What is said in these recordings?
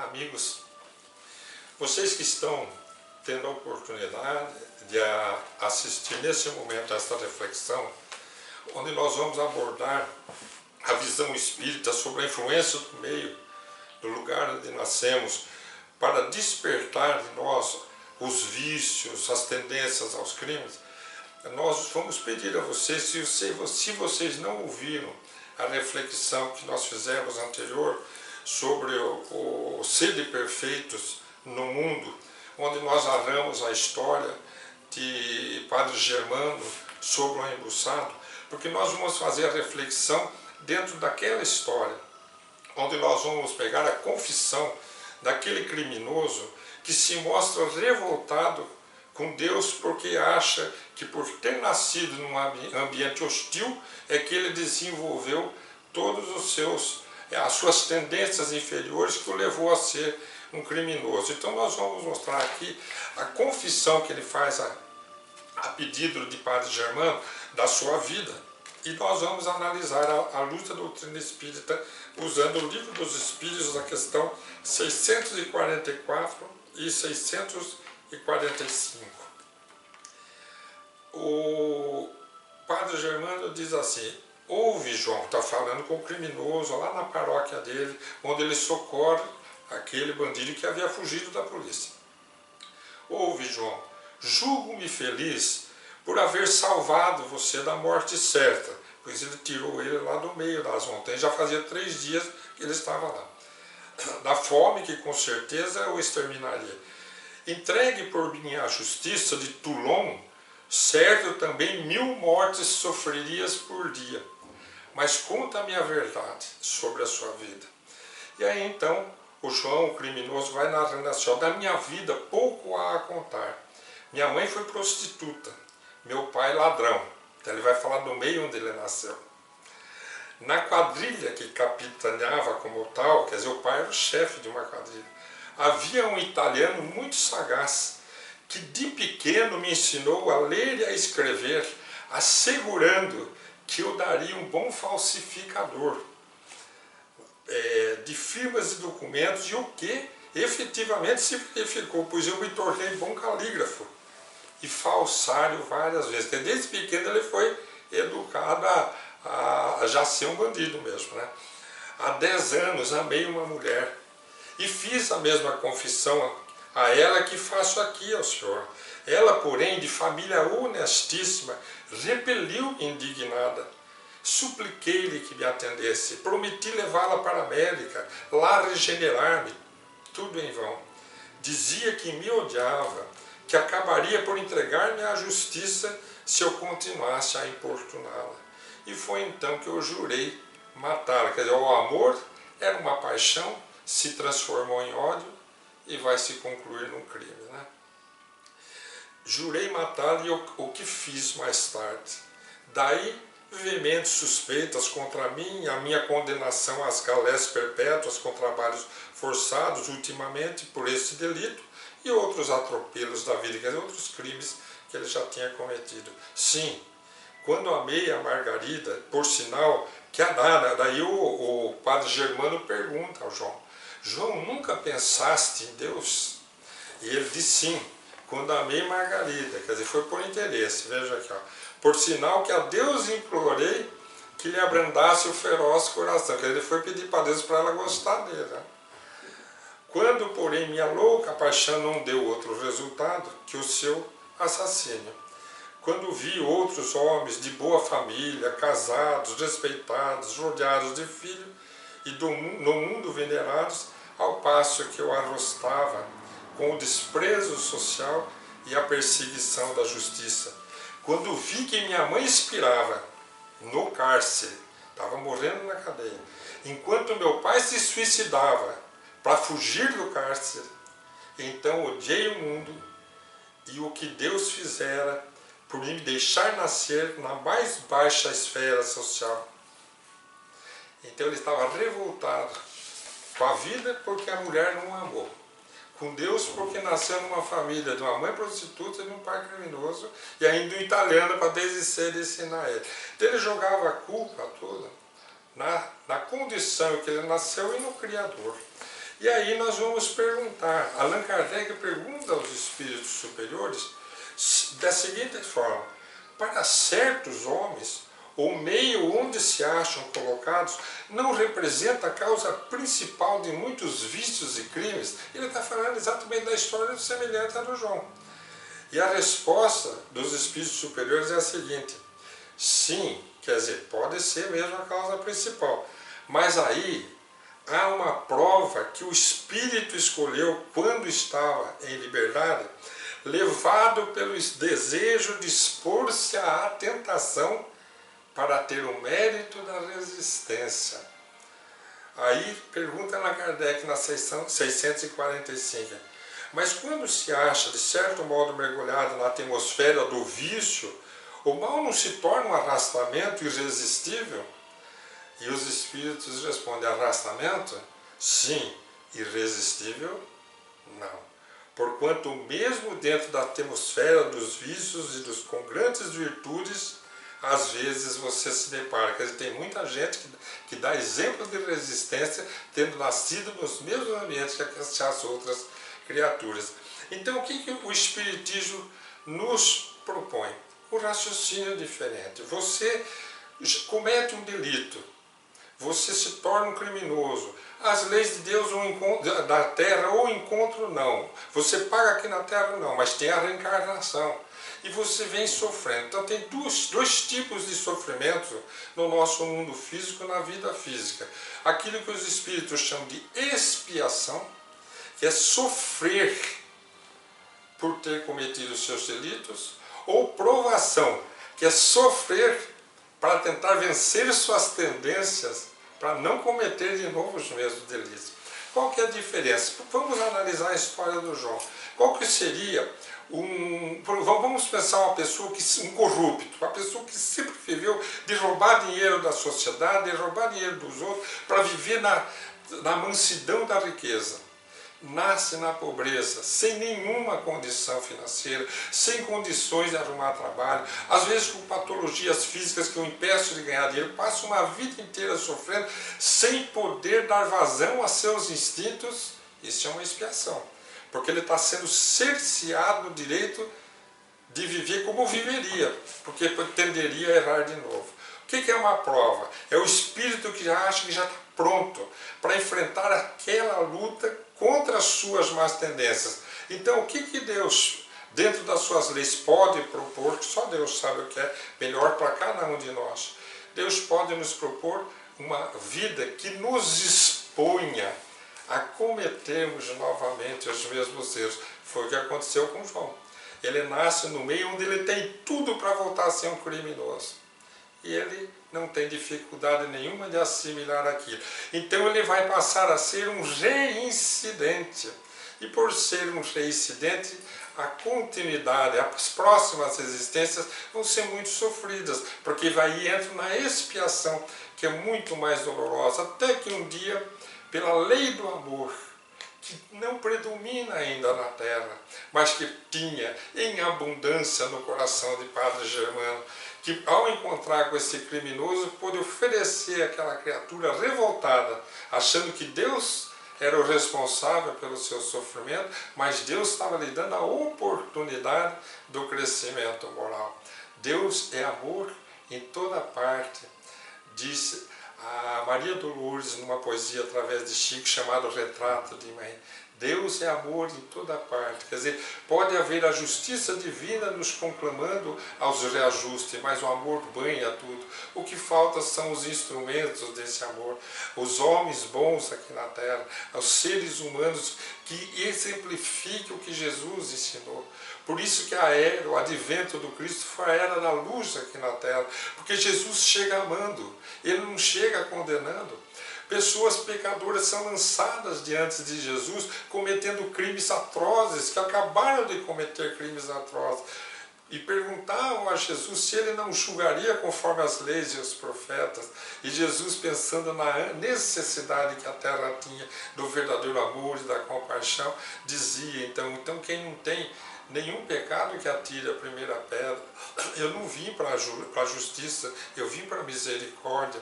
amigos, vocês que estão tendo a oportunidade de assistir nesse momento a esta reflexão, onde nós vamos abordar a visão espírita sobre a influência do meio, do lugar onde nascemos, para despertar de nós os vícios, as tendências aos crimes. Nós vamos pedir a vocês, se vocês não ouviram a reflexão que nós fizemos anterior sobre o ser de perfeitos no mundo, onde nós narramos a história de Padre Germano sobre o embuçado, porque nós vamos fazer a reflexão dentro daquela história, onde nós vamos pegar a confissão daquele criminoso que se mostra revoltado com Deus porque acha que por ter nascido num ambiente hostil é que ele desenvolveu todos as suas tendências inferiores que o levou a ser um criminoso. Então nós vamos mostrar aqui a confissão que ele faz a pedido de Padre Germano da sua vida, e nós vamos analisar à luz da doutrina espírita usando o Livro dos Espíritos, a questão 644 e 645. O Padre Germano diz assim: ouve, João, está falando com o criminoso lá na paróquia dele, onde ele socorre aquele bandido que havia fugido da polícia. Ouve, João, julgo-me feliz por haver salvado você da morte certa, pois ele tirou ele lá do meio das montanhas, já fazia 3 dias que ele estava lá, da fome que com certeza o exterminaria. Entregue por minha justiça de Toulon, certo também 1000 mortes sofrerias por dia, mas conta-me a verdade sobre a sua vida. E aí então o João, o criminoso, vai narrando assim: da minha vida pouco há a contar. Minha mãe foi prostituta, meu pai ladrão. Então ele vai falar do meio onde ele nasceu. Na quadrilha que capitaneava como tal, quer dizer, o pai era o chefe de uma quadrilha, havia um italiano muito sagaz, que de pequeno me ensinou a ler e a escrever, assegurando que eu daria um bom falsificador de firmas e documentos, e o que efetivamente se verificou, pois eu me tornei bom calígrafo e falsário várias vezes. Desde pequeno ele foi educado a já ser um bandido mesmo, né? Há 10 anos amei uma mulher e fiz a mesma confissão a ela que faço aqui ao Senhor. Ela, porém, de família honestíssima, repeliu-me indignada. Supliquei-lhe que me atendesse, prometi levá-la para a América, lá regenerar-me, tudo em vão. Dizia que me odiava, que acabaria por entregar-me à justiça se eu continuasse a importuná-la. E foi então que eu jurei matá-la. Quer dizer, o amor era uma paixão, se transformou em ódio e vai se concluir num crime, né? Jurei matá-la, e o que fiz mais tarde? Daí veementes suspeitas contra mim, a minha condenação às galés perpétuas com trabalhos forçados ultimamente por esse delito e outros atropelos da vida, quer dizer, outros crimes que ele já tinha cometido. Sim, quando amei a Margarida, por sinal que a nada, daí o Padre Germano pergunta ao João: João, nunca pensaste em Deus? E ele diz sim, quando amei Margarida, quer dizer, foi por interesse. Veja aqui, ó. Por sinal que a Deus implorei que lhe abrandasse o feroz coração, quer dizer, ele foi pedir para Deus para ela gostar dele, né? Quando, porém, minha louca paixão não deu outro resultado que o seu assassínio. Quando vi outros homens de boa família, casados, respeitados, rodeados de filhos e no mundo venerados, ao passo que eu arrostava com o desprezo social e a perseguição da justiça. Quando vi que minha mãe expirava no cárcere, estava morrendo na cadeia, enquanto meu pai se suicidava para fugir do cárcere, então odiei o mundo e o que Deus fizera por me deixar nascer na mais baixa esfera social. Então ele estava revoltado com a vida porque a mulher não amou, com Deus porque nasceu numa família de uma mãe prostituta e de um pai criminoso, e ainda um italiano para desde cedo ensinar ele. Então ele jogava a culpa toda na condição que ele nasceu e no Criador. E aí nós vamos perguntar, Allan Kardec pergunta aos espíritos superiores da seguinte forma: para certos homens, o meio onde se acham colocados não representa a causa principal de muitos vícios e crimes. Ele está falando exatamente da história semelhante à do João. E a resposta dos espíritos superiores é a seguinte: sim, quer dizer, pode ser mesmo a causa principal, mas aí há uma prova que o espírito escolheu quando estava em liberdade, levado pelo desejo de expor-se à tentação para ter o mérito da resistência. Aí pergunta Allan Kardec na seção 645, mas quando se acha de certo modo mergulhado na atmosfera do vício, o mal não se torna um arrastamento irresistível? E os espíritos respondem: arrastamento? Sim. Irresistível? Não. Porquanto mesmo dentro da atmosfera dos vícios e com grandes virtudes, às vezes você se depara. Quer dizer, tem muita gente que dá exemplos de resistência tendo nascido nos mesmos ambientes que as outras criaturas. Então o que o Espiritismo nos propõe? Um raciocínio diferente. Você comete um delito, você se torna um criminoso. As leis de Deus da terra ou encontro não. Você paga aqui na terra não, mas tem a reencarnação. E você vem sofrendo. Então tem dois tipos de sofrimento no nosso mundo físico, na vida física. Aquilo que os espíritos chamam de expiação, que é sofrer por ter cometido os seus delitos, ou provação, que é sofrer para tentar vencer suas tendências, para não cometer de novo os mesmos delitos. Qual que é a diferença? Vamos analisar a história do João. Qual que seria vamos pensar um corrupto, uma pessoa que sempre viveu de roubar dinheiro da sociedade, de roubar dinheiro dos outros, para viver na mansidão da riqueza. Nasce na pobreza, sem nenhuma condição financeira, sem condições de arrumar trabalho, às vezes com patologias físicas que o impeçam de ganhar dinheiro, passa uma vida inteira sofrendo, sem poder dar vazão a seus instintos. Isso é uma expiação, porque ele está sendo cerceado do direito de viver como viveria, porque tenderia a errar de novo. O que é uma prova? É o espírito que já acha que já está pronto para enfrentar aquela luta contra as suas más tendências. Então, o que Deus, dentro das suas leis, pode propor, que só Deus sabe o que é melhor para cada um de nós. Deus pode nos propor uma vida que nos exponha a cometermos novamente os mesmos erros. Foi o que aconteceu com João. Ele nasce no meio onde ele tem tudo para voltar a ser um criminoso. E ele não tem dificuldade nenhuma de assimilar aquilo. Então ele vai passar a ser um reincidente. E por ser um reincidente, a continuidade, as próximas existências vão ser muito sofridas, porque vai entrar na expiação, que é muito mais dolorosa, até que um dia, pela lei do amor, que não predomina ainda na terra, mas que tinha em abundância no coração de Padre Germano, que ao encontrar com esse criminoso, pôde oferecer àquela criatura revoltada, achando que Deus era o responsável pelo seu sofrimento, mas Deus estava lhe dando a oportunidade do crescimento moral. Deus é amor em toda parte, disse a Maria de Lourdes numa poesia através de Chico chamado Retrato de Mãe. Deus é amor em toda parte. Quer dizer, pode haver a justiça divina nos conclamando aos reajustes, mas o amor banha tudo. O que falta são os instrumentos desse amor, os homens bons aqui na terra, os seres humanos que exemplifiquem o que Jesus ensinou. Por isso que o advento do Cristo foi a era da luz aqui na terra, porque Jesus chega amando, ele não chega condenando. Pessoas pecadoras são lançadas diante de Jesus, cometendo crimes atrozes, que acabaram de cometer crimes atrozes. E perguntavam a Jesus se ele não julgaria conforme as leis e os profetas. E Jesus, pensando na necessidade que a terra tinha do verdadeiro amor e da compaixão, dizia, então quem não tem nenhum pecado que atire a primeira pedra. Eu não vim para a justiça, eu vim para a misericórdia.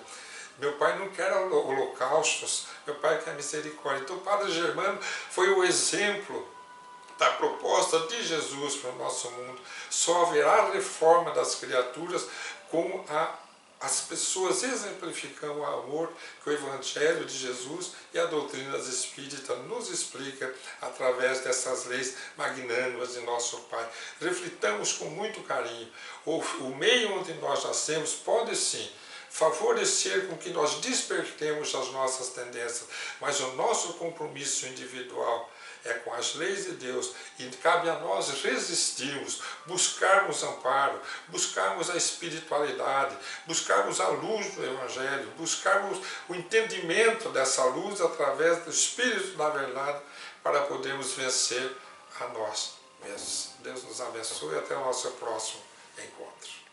Meu pai não quer holocaustos, meu Pai que é misericórdia. Então o Padre Germano foi o exemplo da proposta de Jesus para o nosso mundo. Só haverá reforma das criaturas com as pessoas exemplificando o amor que o Evangelho de Jesus e a doutrina espírita nos explica através dessas leis magnânimas de nosso Pai. Reflitamos com muito carinho. O meio onde nós nascemos pode sim favorecer com que nós despertemos as nossas tendências, mas o nosso compromisso individual é com as leis de Deus e cabe a nós resistirmos, buscarmos amparo, buscarmos a espiritualidade, buscarmos a luz do Evangelho, buscarmos o entendimento dessa luz através do Espírito da verdade para podermos vencer a nós mesmos. Deus nos abençoe e até o nosso próximo encontro.